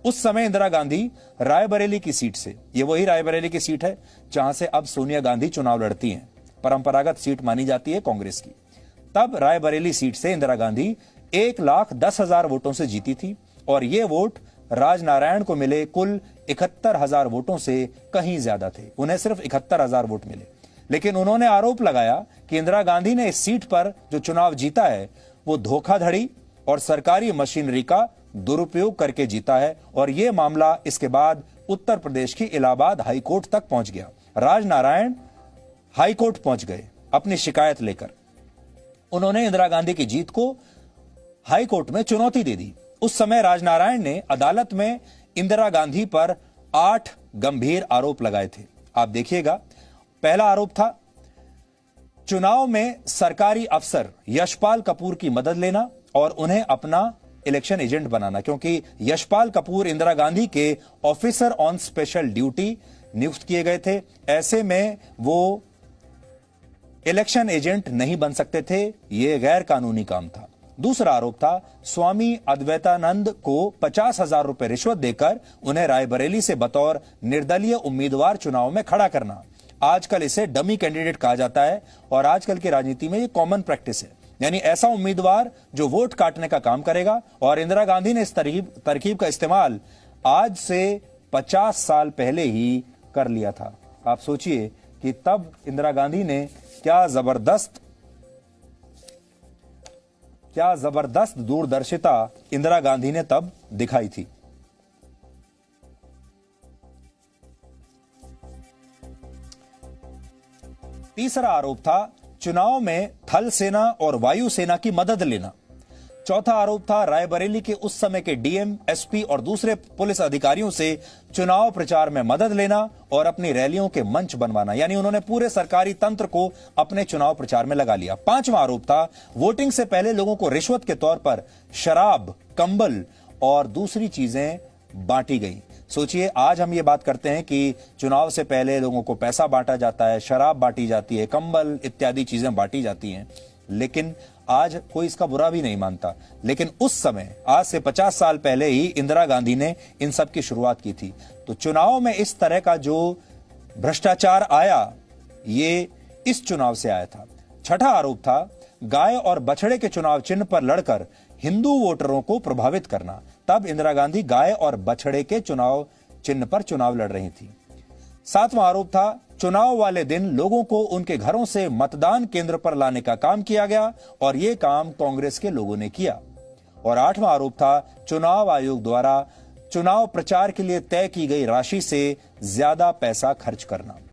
उस समय इंदिरा गांधी रायबरेली की सीट से, ये वही रायबरेली की सीट है जहां से अब सोनिया गांधी चुनाव लड़ती हैं, परंपरागत सीट मानी जाती है कांग्रेस की। तब रायबरेली सीट से इंदिरा गांधी 1,10,000 वोटों से जीती थी और ये वोट राजनारायण को मिले कुल 71,000 वोटों से कहीं ज्यादा थे। उन्हें सिर्फ 71,000 वोट मिले। लेकिन उन्होंने आरोप लगाया कि इंदिरा गांधी ने इस सीट पर जो चुनाव जीता है वो धोखाधड़ी और सरकारी मशीनरी का दुरुपयोग करके जीता है। और यह मामला इसके बाद उत्तर प्रदेश की इलाहाबाद हाईकोर्ट तक पहुंच गया। राजनारायण हाईकोर्ट पहुंच गए अपनी शिकायत लेकर। उन्होंने इंदिरा गांधी की जीत को हाईकोर्ट में चुनौती दे दी। उस समय राजनारायण ने अदालत में इंदिरा गांधी पर 8 गंभीर आरोप लगाए थे। आप देखिएगा, पहला आरोप था चुनाव में सरकारी अफसर यशपाल कपूर की मदद लेना और उन्हें अपना इलेक्शन एजेंट बनाना, क्योंकि यशपाल कपूर इंदिरा गांधी के ऑफिसर ऑन स्पेशल ड्यूटी नियुक्त किए गए थे। ऐसे में वो इलेक्शन एजेंट नहीं बन सकते थे, यह गैर कानूनी काम था। दूसरा आरोप था स्वामी अद्वैतानंद को 50,000 रुपए रिश्वत देकर उन्हें रायबरेली से बतौर निर्दलीय उम्मीदवार चुनाव में खड़ा करना। आजकल इसे डमी कैंडिडेट कहा जाता है और आजकल की राजनीति में यह कॉमन प्रैक्टिस है, यानी ऐसा उम्मीदवार जो वोट काटने का काम करेगा। और इंदिरा गांधी ने इस तरकीब का इस्तेमाल आज से 50 साल पहले ही कर लिया था। आप सोचिए कि तब इंदिरा गांधी ने क्या जबरदस्त दूरदर्शिता इंदिरा गांधी ने तब दिखाई थी। तीसरा आरोप था चुनाव में थल सेना और वायु सेना की मदद लेना। चौथा आरोप था रायबरेली के उस समय के डीएम, एसपी और दूसरे पुलिस अधिकारियों से चुनाव प्रचार में मदद लेना और अपनी रैलियों के मंच बनवाना, यानी उन्होंने पूरे सरकारी तंत्र को अपने चुनाव प्रचार में लगा लिया। पांचवा आरोप था वोटिंग से पहले लोगों को रिश्वत के तौर पर शराब, कंबल और दूसरी चीजें बांटी गई। सोचिए, आज हम ये बात करते हैं कि चुनाव से पहले लोगों को पैसा बांटा जाता है, शराब बांटी जाती है, कंबल इत्यादि चीजें बांटी जाती हैं, लेकिन आज कोई इसका बुरा भी नहीं मानता। लेकिन उस समय, आज से 50 साल पहले ही इंदिरा गांधी ने इन सब की शुरुआत की थी। तो चुनाव में इस तरह का जो भ्रष्टाचार आया, ये इस चुनाव से आया था। छठा आरोप था गाय और बछड़े के चुनाव चिन्ह पर लड़कर हिंदू वोटरों को प्रभावित करना। तब इंदिरा गांधी गाय और बछड़े के चुनाव चिन्ह पर चुनाव लड़ रही थी। सातवां आरोप था चुनाव वाले दिन लोगों को उनके घरों से मतदान केंद्र पर लाने का काम किया गया और यह काम कांग्रेस के लोगों ने किया। और आठवां आरोप था चुनाव आयोग द्वारा चुनाव प्रचार के लिए तय की गई राशि से ज्यादा पैसा खर्च करना।